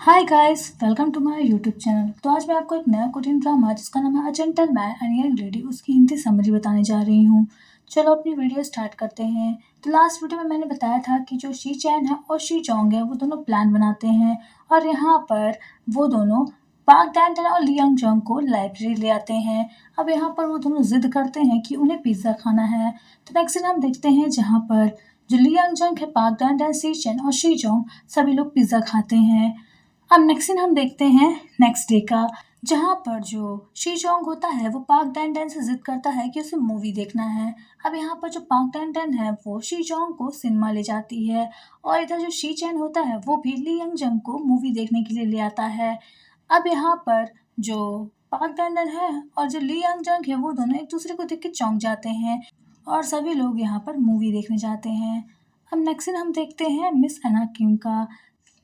Hi guys, welcome to my YouTube channel. तो आज मैं आपको एक नया कोरियन ड्रामा जिसका नाम है a gentleman and young lady उसकी हिंदी समरी बताने जा रही हूँ। चलो अपनी वीडियो स्टार्ट करते हैं। तो लास्ट वीडियो में मैंने बताया था कि जो शी चैन है और शी जोंग है वो दोनों प्लान बनाते हैं और यहाँ पर वो दोनों पार्क डैंटन और ली यंग जोंग को लाइब्रेरी ले आते हैं। अब यहाँ पर वो दोनों जिद करते हैं कि उन्हें पिज्ज़ा खाना है। तो नेक्स्ट सीन हम देखते हैं जहाँ पर जो ली यंग जोंग है, पार्क डैंटन, शी चैन और शी जोंग सभी लोग पिज्ज़ा खाते हैं। अब नेक्स्ट सीन हम देखते हैं नेक्स्ट डे का, जहाँ पर जो शी जोंग होता है वो पार्क डैन डैन से जिद करता है कि उसे मूवी देखना है। अब यहाँ पर जो पार्क डैन डैन है वो शी जोंग को सिनेमा ले जाती है और इधर जो शी चैन होता है वो भी ली यंग जंग को मूवी देखने के लिए ले आता है। अब यहाँ पर जो पार्क डैन डैन है और जो ली यंग जंग है वो दोनों एक दूसरे को देख के चौंक जाते हैं और सभी लोग यहाँ पर मूवी देखने जाते हैं। अब नेक्स्ट सीन हम देखते हैं मिस एना किम का,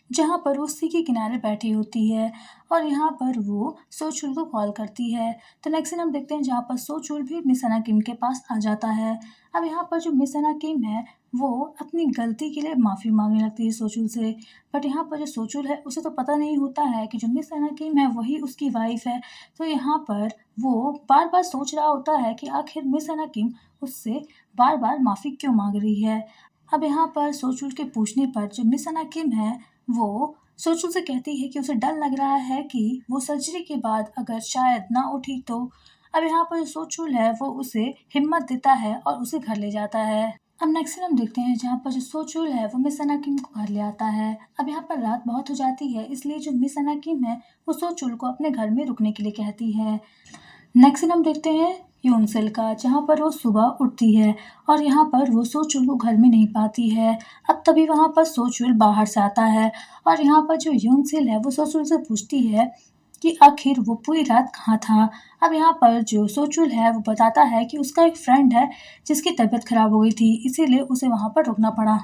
जहाँ पर वो सी के किनारे बैठी होती है और यहाँ पर वो सोचुल को कॉल करती है। तो नेक्स्ट सीन हम देखते हैं जहाँ पर सोचुल भी मिस अना किम के पास आ जाता है। अब यहाँ पर जो मिस अना किम है वो अपनी गलती के लिए माफ़ी मांगने लगती है सोचुल से, बट यहाँ पर जो सोचुल है उसे तो पता नहीं होता है कि जो मिस अना किम है वही उसकी वाइफ है। तो यहाँ पर वो बार बार सोच रहा होता है कि आखिर मिस अना किम उससे बार बार माफ़ी क्यों मांग रही है। अब यहाँ पर सोचुल के पूछने पर जो मिस अना किम है वो सोचू से कहती है कि उसे डर लग रहा है कि वो सर्जरी के बाद अगर शायद ना उठी तो। अब यहाँ पर जो सोचुल है वो उसे हिम्मत देता है और उसे घर ले जाता है। अब नेक्स्ट सीन हम देखते हैं जहाँ पर जो सोचुल है वो मिस अनाकिम को घर ले आता है। अब यहाँ पर रात बहुत हो जाती है, इसलिए जो मिस अनाकिम है वो सोचुल को अपने घर में रुकने के लिए कहती है। नेक्स्ट सीन हम देखते हैं यूनसेल का, जहाँ पर वो सुबह उठती है और यहाँ पर वो सोचुल को घर में नहीं पाती है। अब तभी वहाँ पर सोचुल बाहर से आता है और यहाँ पर जो यूनसेल है वो सोचुल से पूछती है कि आखिर वो पूरी रात कहाँ था। अब यहाँ पर जो सोचुल है वो बताता है कि उसका एक फ्रेंड है जिसकी तबीयत खराब हो गई थी, इसीलिए उसे वहाँ पर रुकना पड़ा।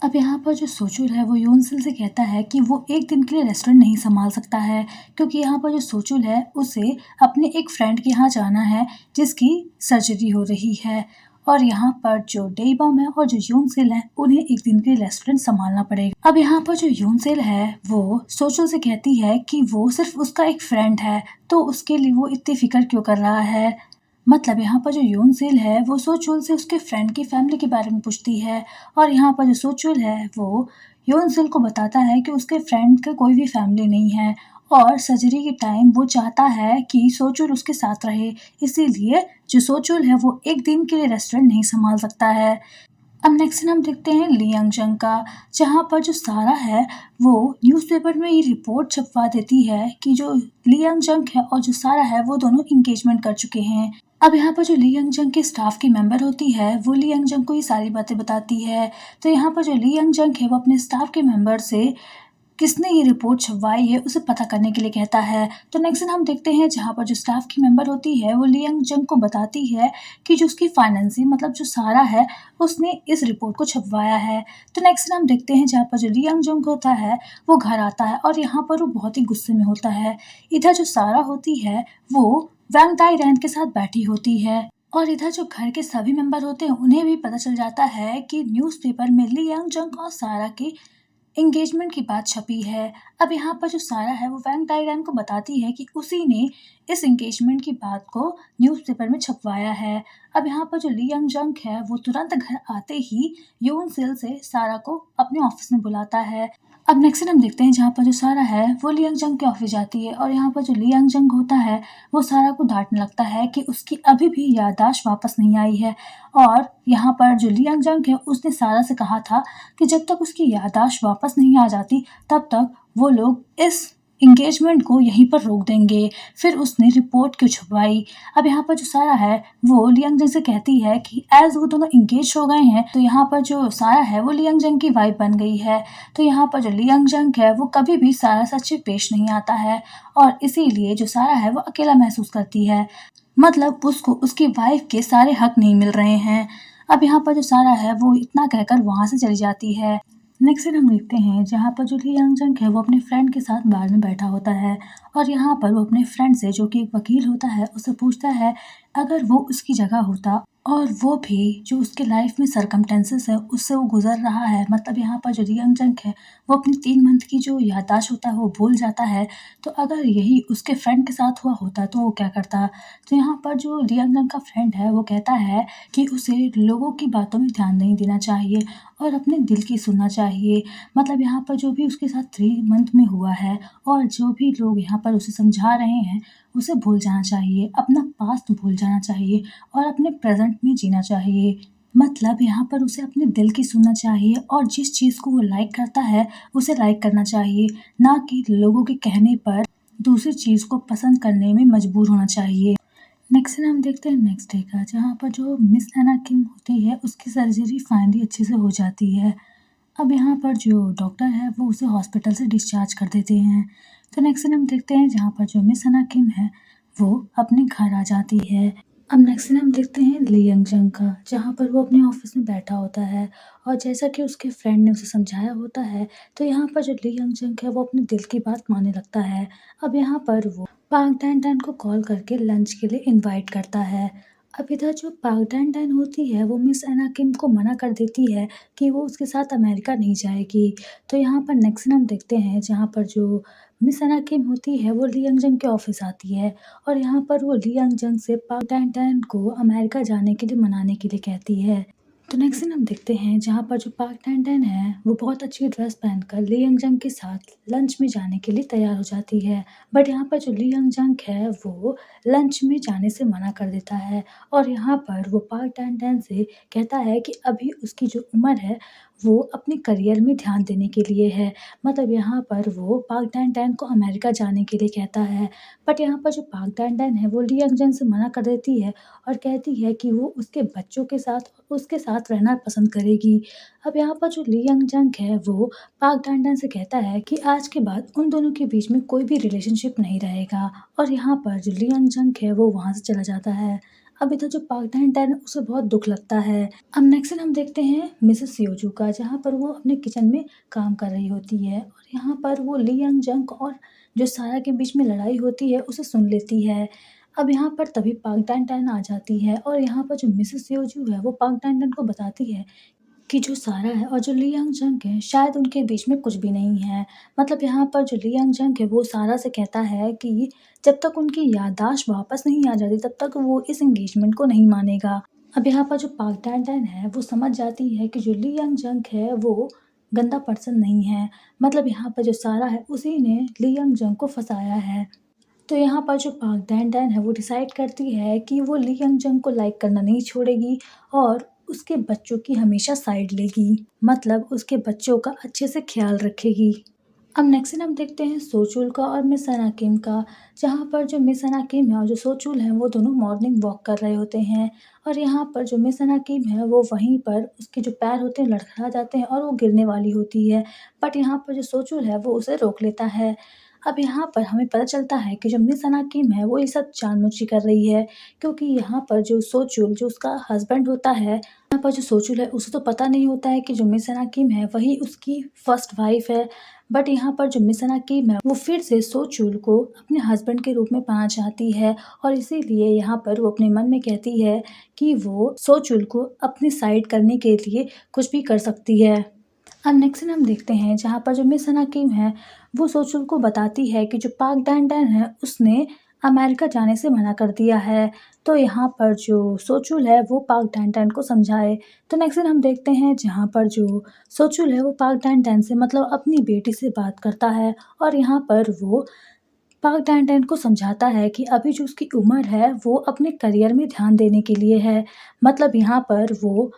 अब यहाँ पर जो सोचुल है वो यूनसिल से कहता है कि वो एक दिन के लिए रेस्टोरेंट नहीं संभाल सकता है, क्योंकि यहाँ पर जो सोचुल है उसे अपने एक फ्रेंड के यहाँ जाना है जिसकी सर्जरी हो रही है और यहाँ पर जो डेबम है और जो यूनसिल है उन्हें एक दिन के लिए रेस्टोरेंट संभालना पड़ेगा। अब यहाँ पर जो यूनसिल है वो सोचुल से कहती है कि वो सिर्फ उसका एक फ्रेंड है, तो उसके लिए वो इतनी फिक्र क्यों कर रहा है। मतलब यहाँ पर जो यूनसेल है वो सोचुल से उसके फ्रेंड की फैमिली के बारे में पूछती है और यहाँ पर जो सोचुल है वो यूनसेल को बताता है कि उसके फ्रेंड का कोई भी फैमिली नहीं है और सर्जरी के टाइम वो चाहता है कि सोचुल उसके साथ रहे, इसीलिए जो सोचुल है वो एक दिन के लिए रेस्टोरेंट नहीं संभाल सकता है। अब नेक्स्ट हम देखते हैं ली यंग जंग का, जहाँ पर जो सारा है वो न्यूज़पेपर में ये रिपोर्ट छपवा देती है कि जो ली यंग जंग है और जो सारा है वो दोनों इंगेजमेंट कर चुके हैं। अब यहाँ पर जो ली यंग जंग के स्टाफ की मेंबर होती है वो ली यंग जंग को ये सारी बातें बताती है। तो यहाँ पर जो ली यंग जंग है वो अपने स्टाफ के मेंबर से किसने ये रिपोर्ट छपवाई है उसे पता करने के लिए कहता है। तो नेक्स्ट दिन हम देखते हैं जहाँ पर जो स्टाफ की मेंबर होती है वो ली यंग जंग को बताती है कि जो उसकी फाइनेंसी मतलब जो सारा है उसने इस रिपोर्ट को छपवाया है। तो नेक्स्ट दिन हम देखते हैं जहाँ पर जो ली यंग जंग होता है वो घर आता है और यहाँ पर वो बहुत ही गुस्से में होता है। इधर जो सारा होती है वो वैंग दाई रैन के साथ बैठी होती है और इधर जो घर के सभी मेंबर होते हैं उन्हें भी पता चल जाता है कि न्यूज़पेपर में ली यंग जंग और सारा की एंगेजमेंट की बात छपी है। अब यहाँ पर जो सारा है वो वैंग डाइरैन को बताती है कि उसी ने इस एंगेजमेंट की बात को न्यूज़पेपर में छपवाया है। अब यहाँ पर जो ली यंग जंग है वो तुरंत घर आते ही यून सिल से सारा को अपने ऑफिस में बुलाता है। अब नेक्स्ट दिन हम देखते हैं जहाँ पर जो सारा है वो ली यंग जंग के ऑफिस जाती है और यहाँ पर जो ली यंग जंग होता है वो सारा को डांटने लगता है कि उसकी अभी भी याददाश्त वापस नहीं आई है और यहाँ पर जो ली यंग जंग है उसने सारा से कहा था कि जब तक उसकी याददाश्त वापस नहीं आ जाती तब तक वो लोग इस इंगेजमेंट को यहीं पर रोक देंगे। फिर उसने रिपोर्ट क्यों छुपवाई। अब यहाँ पर जो सारा है वो लियांग जंग से कहती है कि एज वो दोनों इंगेज हो गए हैं तो यहाँ पर जो सारा है वो लियांग जंग की वाइफ बन गई है। तो यहाँ पर जो लियांग जंग है वो कभी भी सारा से अच्छे पेश नहीं आता है और इसीलिए जो सारा है वो अकेला महसूस करती है, मतलब उसको उसकी वाइफ के सारे हक नहीं मिल रहे हैं। अब यहाँ पर जो सारा है वो इतना कहकर वहाँ से चली जाती है। नेक्स्ट सीन हम देखते हैं जहाँ पर जो ली यंग जंग है वो अपने फ्रेंड के साथ बार में बैठा होता है और यहाँ पर वो अपने फ्रेंड से जो कि एक वकील होता है उससे पूछता है अगर वो उसकी जगह होता और वो भी जो उसके लाइफ में सरकमटेंसेस है उससे वो गुजर रहा है। मतलब यहाँ पर जो री यंग जंग है वो अपनी 3 मंथ की जो याददाश्त होता है वो भूल जाता है। तो अगर यही उसके फ्रेंड के साथ हुआ होता तो वो क्या करता। तो यहाँ पर जो री यंग जंग का फ्रेंड है वो कहता है कि उसे लोगों की बातों में ध्यान नहीं देना चाहिए और अपने दिल की सुनना चाहिए। मतलब यहाँ पर जो भी उसके साथ 3 मंथ में हुआ है और जो भी लोग यहाँ पर उसे समझा रहे हैं उसे भूल जाना चाहिए, अपना पास्ट भूल जाना चाहिए और अपने प्रेजेंट में जीना चाहिए। मतलब यहाँ पर उसे अपने दिल की सुनना चाहिए और जिस चीज़ को वो लाइक करता है उसे लाइक करना चाहिए, ना कि लोगों के कहने पर दूसरी चीज़ को पसंद करने में मजबूर होना चाहिए। नेक्स्ट सीन हम देखते हैं नेक्स्ट डे का, जहाँ पर जो मिस एना किम होती है उसकी सर्जरी फाइनली अच्छे से हो जाती है। अब यहाँ पर जो डॉक्टर है वो उसे हॉस्पिटल से डिस्चार्ज कर देते हैं। तो नेक्स्ट सीन हम देखते हैं जहाँ पर जो मिस एना किम है वो अपने घर आ जाती है। अब नेक्स्ट सीन हम देखते हैं ली यंग जंग का, जहाँ पर वो अपने ऑफिस में बैठा होता है और जैसा कि उसके फ्रेंड ने उसे समझाया होता है तो यहाँ पर जो ली यंग जंग है वो अपने दिल की बात मानने लगता है। अब यहाँ पर वो पाक डैन डैन को कॉल करके लंच के लिए इनवाइट करता है। अब इधर जो पाक डैन डैन होती है वो मिस एना किम को मना कर देती है कि वो उसके साथ अमेरिका नहीं जाएगी। तो यहाँ पर नेक्स्ट सीन हम देखते हैं जहाँ पर जो मिस एना किम होती है वो ली यंग जंग के ऑफिस आती है और यहाँ पर वो ली यंग जंग से पाक डैन डैन को अमेरिका जाने के लिए मनाने के लिए कहती है। तो नेक्स्ट सीन हम देखते हैं जहाँ पर जो पाक डैन डैन है वो बहुत अच्छी ड्रेस पहनकर ली यंग जंग के साथ लंच में जाने के लिए तैयार हो जाती है। बट यहाँ पर जो ली यंग जंग है वो लंच में जाने से मना कर देता है और यहाँ पर वो पाक डैन डैन से कहता है कि अभी उसकी जो उम्र है वो अपने करियर में ध्यान देने के लिए है। मतलब यहाँ पर वो पाक डैन डैन को अमेरिका जाने के लिए कहता है। बट यहाँ पर जो पाक डैन डैन है वो ली यंग जंग से मना कर देती है और कहती है कि वो उसके बच्चों के साथ उसके साथ रहना पसंद करेगी। अब यहाँ पर जो ली यंग जंग है वो पाक डैन डैन से कहता है कि आज के बाद उन दोनों के बीच में कोई भी रिलेशनशिप नहीं रहेगा और यहाँ पर जो ली यंग जंग है वो वहाँ से चला जाता है। अब इधर जो पाक डैन डैन है उसे बहुत दुख लगता है। अब नेक्स्ट सीन हम देखते हैं मिसेस योजू का, जहाँ पर वो अपने किचन में काम कर रही होती है और यहाँ पर वो ली यंग जंग और जो सारा के बीच में लड़ाई होती है उसे सुन लेती है। अब यहाँ पर तभी पाक डैन डैन आ जाती है और यहाँ पर जो मिसेस योजू है वो पाक डैन डैन को बताती है कि जो सारा है और जो ली यांग जंग है शायद उनके बीच में कुछ भी नहीं है। मतलब यहाँ पर जो ली यांग जंग है वो सारा से कहता है कि जब तक उनकी याददाश्त वापस नहीं आ जाती तब तक वो इस एंगेजमेंट को नहीं मानेगा। अब यहाँ पर जो पाक डैन डैन है वो समझ जाती है कि जो ली यांग जंग है वो गंदा पर्सन नहीं है। मतलब यहाँ पर जो सारा है उसी ने ली यांग जंग को फंसाया है। तो यहाँ पर जो पाक डैन डैन है वो डिसाइड करती है कि वो ली यंग जंग को लाइक करना नहीं छोड़ेगी और उसके बच्चों की हमेशा साइड लेगी। मतलब उसके बच्चों का अच्छे से ख्याल रखेगी। अब नेक्स्ट सीन हम देखते हैं सोचुल का और मिस अना किम का, जहाँ पर जो मिस अना किम है और जो सोचुल है वो दोनों मॉर्निंग वॉक कर रहे होते हैं और यहाँ पर जो मिस अना किम है वो वहीं पर उसके जो पैर होते हैं लड़खड़ा जाते हैं और वो गिरने वाली होती है। बट यहाँ पर जो सोचुल है वो उसे रोक लेता है। अब यहाँ पर हमें पता चलता है कि जो मिस अना किम है वो ये सब जानबूझ के कर रही है, क्योंकि यहाँ पर जो सोचुल जो उसका हस्बैंड होता है, यहाँ पर जो सोचुल है उसे तो पता नहीं होता है कि जो मिस अना किम है वही उसकी फर्स्ट वाइफ है। बट यहाँ पर जो मिस अना किम है वो फिर से सोचुल को अपने हस्बैंड के रूप में पाना चाहती है और इसीलिए यहाँ पर वो अपने मन में कहती है कि वो सोचुल को अपनी साइड करने के लिए कुछ भी कर सकती है। अब नेक्स्ट सीन हम देखते हैं जहाँ पर जो मिस अना किम है वो सोचुल को बताती है कि जो पाक डैन डैन है उसने अमेरिका जाने से मना कर दिया है। तो यहाँ पर जो सोचुल है वो पाक डैन डैन को समझाए। तो नेक्स्ट दिन हम देखते हैं जहाँ पर जो सोचुल है वो पाक डैन डैन से मतलब अपनी बेटी से बात करता है और यहाँ पर वो पाक डैन डैन को समझाता है कि अभी जो उसकी उम्र है वो अपने करियर में ध्यान देने के लिए है। मतलब यहाँ पर वो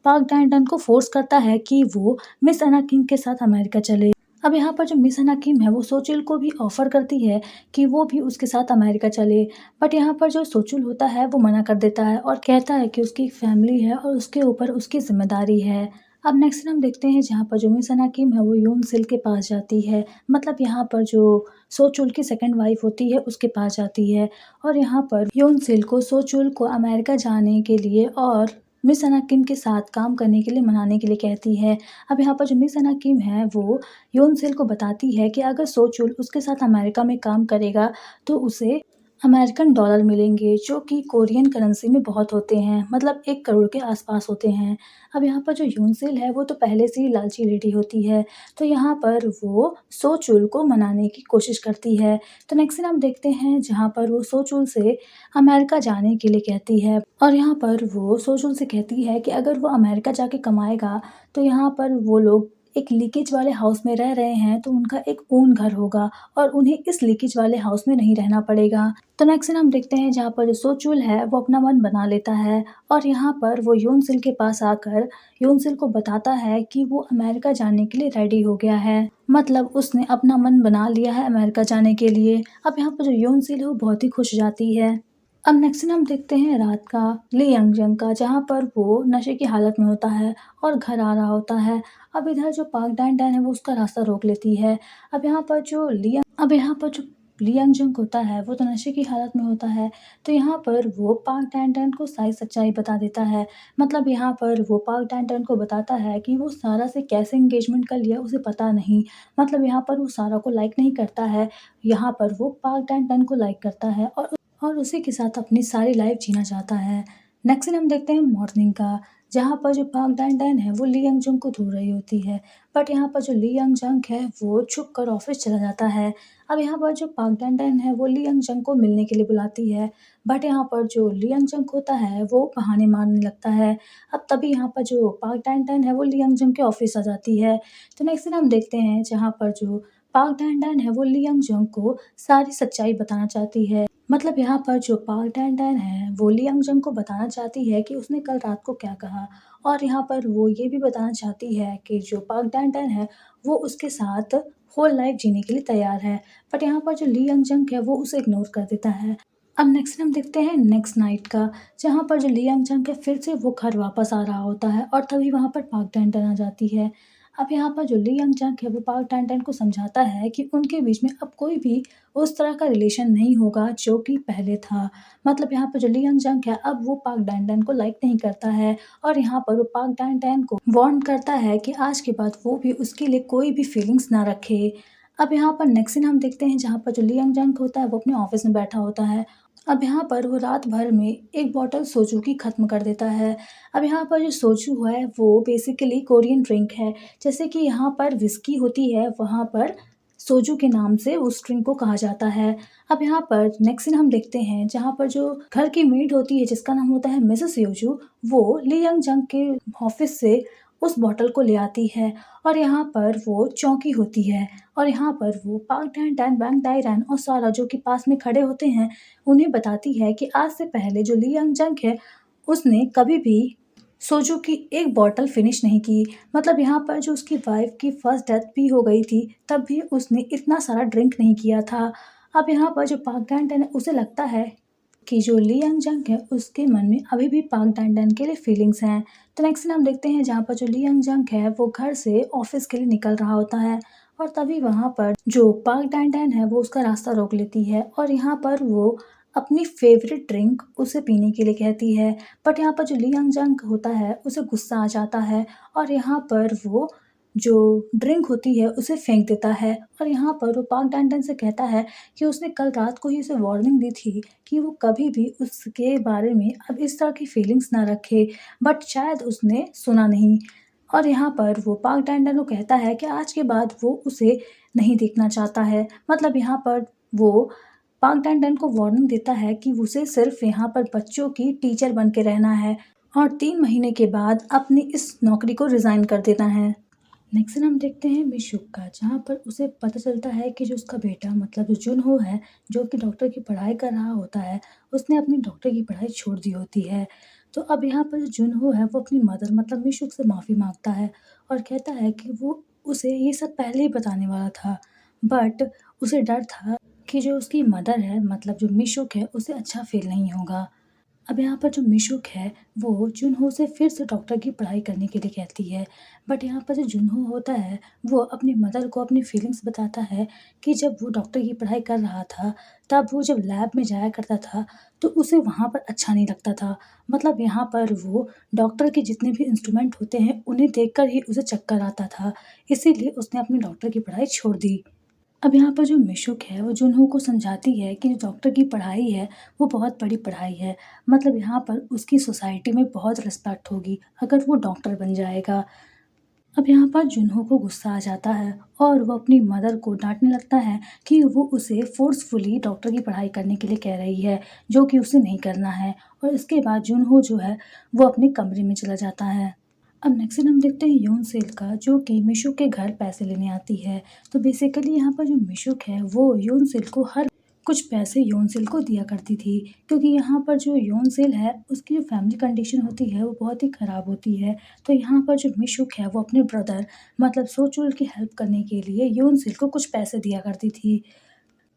पाक डैन डैन को फोर्स करता है कि वो मिस अना किम के साथ अमेरिका चले। अब यहाँ पर जो मिस अना किम है वो सोचुल को भी ऑफर करती है कि वो भी उसके साथ अमेरिका चले। बट यहाँ पर जो सोचुल होता है वो मना कर देता है और कहता है कि उसकी फैमिली है और उसके ऊपर उसकी जिम्मेदारी है। अब नेक्स्ट हम देखते हैं जहाँ पर जो मिस अना किम है वो यून सिल के पास जाती है। मतलब यहाँ पर जो सोचुल की सेकंड वाइफ होती है उसके पास जाती है और यहाँ पर यून सिल को सोचुल को अमेरिका जाने के लिए और मिस अना किम के साथ काम करने के लिए मनाने के लिए कहती है। अब यहाँ पर जो मिस अना किम है वो योन सेल को बताती है कि अगर सोचुल उसके साथ अमेरिका में काम करेगा तो उसे अमेरिकन डॉलर मिलेंगे जो कि कोरियन करेंसी में बहुत होते हैं, मतलब 1 करोड़ के आसपास होते हैं। अब यहाँ पर जो यूनसेल है वो तो पहले से ही लालची रेडी होती है, तो यहाँ पर वो सो चुल को मनाने की कोशिश करती है। तो नेक्स्ट सीन हम देखते हैं जहाँ पर वो सो चुल से अमेरिका जाने के लिए कहती है और यहाँ पर वो सो चुल से कहती है कि अगर वो अमेरिका जाके कमाएगा तो यहाँ पर वो लोग एक लीकेज वाले हाउस में रह रहे हैं, तो उनका एक ओन घर होगा और उन्हें इस लीकेज वाले हाउस में नहीं रहना पड़ेगा। तो नेक्स्ट सीन हम देखते हैं जहाँ पर जो सो चुल है वो अपना मन बना लेता है और यहाँ पर वो योनसिल के पास आकर योनसिल को बताता है कि वो अमेरिका जाने के लिए रेडी हो गया है, मतलब उसने अपना मन बना लिया है अमेरिका जाने के लिए। अब यहाँ पर जो योनसिल है वो बहुत ही खुश हो जाती है। अब नेक्स्ट सीन हम देखते हैं रात का ली यंग जंग का, जहाँ पर वो नशे की हालत में होता है और घर आ रहा होता है। अब इधर जो पाक डैन डैन है वो उसका रास्ता रोक लेती है। अब यहाँ पर जो ली यंग जंग होता है वो तो नशे की हालत में होता है, तो यहाँ पर वो पाक डैन डैन को सारी सच्चाई बता देता है। मतलब यहाँ पर वो पाक डैन डैन को बताता है कि वो सारा से कैसे एंगेजमेंट कर लिया उसे पता नहीं। मतलब यहाँ पर वो सारा को लाइक नहीं करता है, यहाँ पर वो पाक डैन डैन को लाइक करता है और उसी के साथ अपनी सारी लाइफ जीना चाहता है। नेक्स्ट सीन हम देखते हैं मॉर्निंग का, जहाँ पर जो पाक डैन डैन है वो ली यंग जंग को ढूंढ रही होती है, बट यहाँ पर जो ली यंग जंग है वो छुप कर ऑफिस चला जाता है। अब यहाँ पर जो पाक डैन डैन है वो ली यंग जंग को मिलने के लिए बुलाती है, बट यहाँ पर जो ली यंग जंग होता है वो बहाने मारने लगता है। अब तभी यहाँ पर जो पाक डैन डैन है वो ली यंग जंग के ऑफिस आ जाती है। तो नेक्स्ट सीन हम देखते हैं जहाँ पर जो पाक डैन डैन है वो ली यंग जंग को सारी सच्चाई बताना चाहती है। मतलब यहाँ पर जो पाक डैन डैन है वो ली यंग जंग को बताना चाहती है कि उसने कल रात को क्या कहा, और यहाँ पर वो ये भी बताना चाहती है कि जो पाक डैन डैन है वो उसके साथ होल लाइफ जीने के लिए तैयार है, बट यहाँ पर जो ली यंग जंग है वो उसे इग्नोर कर देता है। अब नेक्स्ट हम देखते हैं नेक्स्ट नाइट का, जहाँ पर जो ली यंग जंग है फिर से वो घर वापस आ रहा होता है और तभी वहाँ पर पाक डैन डैन आ जाती है। अब यहाँ पर जो ली यंग जंग है वो पाक डैन डैन को समझाता है कि उनके बीच में अब कोई भी उस तरह का रिलेशन नहीं होगा जो कि पहले था। मतलब यहाँ पर जो ली यंग जंग है अब वो पाक डैन डैन को लाइक नहीं करता है और यहाँ पर वो पाक डैन डैन को वार्न करता है कि आज के बाद वो भी उसके लिए कोई भी फीलिंग्स ना रखे। अब यहाँ पर नेक्स्ट सीन हम देखते हैं जहाँ पर जो ली यंग जंग होता है वो अपने ऑफिस में बैठा होता है। अब यहाँ पर वो रात भर में 1 बॉटल सोजू की ख़त्म कर देता है। अब यहाँ पर जो सोजू है वो बेसिकली कोरियन ड्रिंक है। जैसे कि यहाँ पर विस्की होती है, वहाँ पर सोजू के नाम से उस ड्रिंक को कहा जाता है। अब यहाँ पर नेक्स्ट सीन हम देखते हैं जहाँ पर जो घर की मेड होती है जिसका नाम होता है मिसेस योजू, वो ली यंग जंग के ऑफिस से उस बॉटल को ले आती है और यहाँ पर वो चौकी होती है और यहाँ पर वो पाक डैन डैन बैंग डाई रैन और सारा जो कि पास में खड़े होते हैं उन्हें बताती है कि आज से पहले जो ली यंग जंग है उसने कभी भी सोजू की 1 बॉटल फिनिश नहीं की। मतलब यहाँ पर जो उसकी वाइफ की फर्स्ट डेथ भी हो गई थी तब भी उसने इतना सारा ड्रिंक नहीं किया था। अब यहाँ पर जो पाक डैन डैन है उसे लगता है कि जो ली यंग जंग है उसके मन में अभी भी पाक डैन डैन के लिए फीलिंग्स हैं। तो नेक्स्ट सीन हम देखते हैं जहाँ पर जो ली यंग जंग है वो घर से ऑफिस के लिए निकल रहा होता है और तभी वहाँ पर जो पाक डैन डैन है वो उसका रास्ता रोक लेती है और यहाँ पर वो अपनी फेवरेट ड्रिंक उसे पीने के लिए कहती है, बट यहाँ पर जो ली यंग जंग होता है उसे गुस्सा आ जाता है और यहाँ पर वो जो ड्रिंक होती है उसे फेंक देता है और यहाँ पर वो पाक डैन डैन से कहता है कि उसने कल रात को ही उसे वार्निंग दी थी कि वो कभी भी उसके बारे में अब इस तरह की फीलिंग्स ना रखे, बट शायद उसने सुना नहीं। और यहाँ पर वो पाक डैन डैन को कहता है कि आज के बाद वो उसे नहीं देखना चाहता है। मतलब यहाँ पर वो पाक डैन डैन को वार्निंग देता है कि उसे सिर्फ यहाँ पर बच्चों की टीचर बन के रहना है और 3 महीने के बाद अपनी इस नौकरी को रिज़ाइन कर देना है। नेक्स्ट सीन हम देखते हैं मिशुक का, जहाँ पर उसे पता चलता है कि जो उसका बेटा मतलब जो जुनहो है जो कि डॉक्टर की पढ़ाई कर रहा होता है उसने अपनी डॉक्टर की पढ़ाई छोड़ दी होती है। तो अब यहाँ पर जो जुनहो है वो अपनी मदर मतलब मिशुक से माफ़ी मांगता है और कहता है कि वो उसे ये सब पहले ही बताने वाला था, बट उसे डर था कि जो उसकी मदर है मतलब जो मिशुक है उसे अच्छा फील नहीं होगा। अब यहाँ पर जो मिशुक है वो जुनहो से फिर से डॉक्टर की पढ़ाई करने के लिए कहती है, बट यहाँ पर जो जुनहो होता है वो अपनी मदर को अपनी फीलिंग्स बताता है कि जब वो डॉक्टर की पढ़ाई कर रहा था तब वो जब लैब में जाया करता था तो उसे वहाँ पर अच्छा नहीं लगता था। मतलब यहाँ पर वो डॉक्टर के जितने भी इंस्ट्रूमेंट होते हैं उन्हें देखकर ही उसे चक्कर आता था, इसीलिए उसने अपनी डॉक्टर की पढ़ाई छोड़ दी। अब यहाँ पर जो मिशुक है वो जुनहो को समझाती है कि जो डॉक्टर की पढ़ाई है वो बहुत बड़ी पढ़ाई है। मतलब यहाँ पर उसकी सोसाइटी में बहुत रिस्पेक्ट होगी अगर वो डॉक्टर बन जाएगा। अब यहाँ पर जुनहो को गुस्सा आ जाता है और वो अपनी मदर को डांटने लगता है कि वो उसे फोर्सफुली डॉक्टर की पढ़ाई करने के लिए कह रही है, जो कि उसे नहीं करना है। और इसके बाद जुनहो जो है वो अपने कमरे में चला जाता है। अब नेक्स्ट सीन हम देखते हैं योन सेल का, जो कि मिशु के घर पैसे लेने आती है। तो बेसिकली यहाँ पर जो मिशुक है वो योन सेल को हर कुछ पैसे योन सेल को दिया करती थी, क्योंकि यहाँ पर जो योन सेल है उसकी जो फैमिली कंडीशन होती है वो बहुत ही ख़राब होती है। तो यहाँ पर जो मिशुक है वो अपने ब्रदर मतलब सोचुल की हेल्प करने के लिए योन सेल को कुछ पैसे दिया करती थी।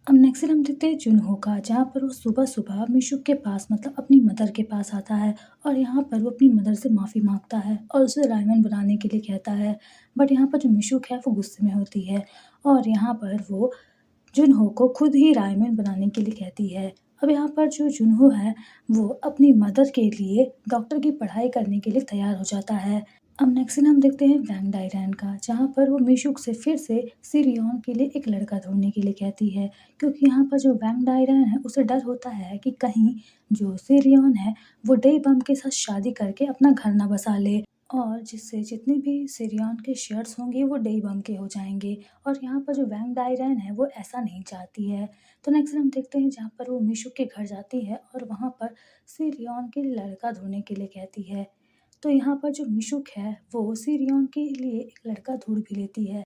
अब नेक्स्ट सीन हम देखते हैं जुनहो का, जहाँ पर वो सुबह-सुबह मिशुक के पास मतलब अपनी मदर के पास आता है और यहाँ पर वो अपनी मदर से माफ़ी माँगता है और उसे राइमन बनाने के लिए कहता है। बट यहाँ पर जो मिशुक है वो गुस्से में होती है और यहाँ पर वो जुनहो को खुद ही राइमन बनाने के लिए कहती है। अब यहाँ पर जो जुनहो है वो अपनी मदर के लिए डॉक्टर की पढ़ाई करने के लिए तैयार हो जाता है। अब नेक्स्ट सीन हम देखते हैं वैंग डायरन का, जहाँ पर वो मिशुक से फिर से सिरियॉन के लिए एक लड़का ढूँढने के लिए कहती है, क्योंकि यहाँ पर जो वैंग डायरन है उसे डर होता है कि कहीं जो सिरियॉन है वो डे बम के साथ शादी करके अपना घर ना बसा ले और जिससे जितने भी सिरियॉन के शेयर्स होंगे वो डे बम के हो जाएंगे। और यहाँ पर जो वैंग डायरन है वो ऐसा नहीं चाहती है। तो नेक्स्ट हम देखते हैं जहाँ पर वो मिशुक के घर जाती है और वहाँ पर सिरियॉन के लिए लड़का ढूँढने के लिए कहती है। तो यहाँ पर जो मिशुक है वो सिरियॉन के लिए एक लड़का ढूँढ भी लेती है।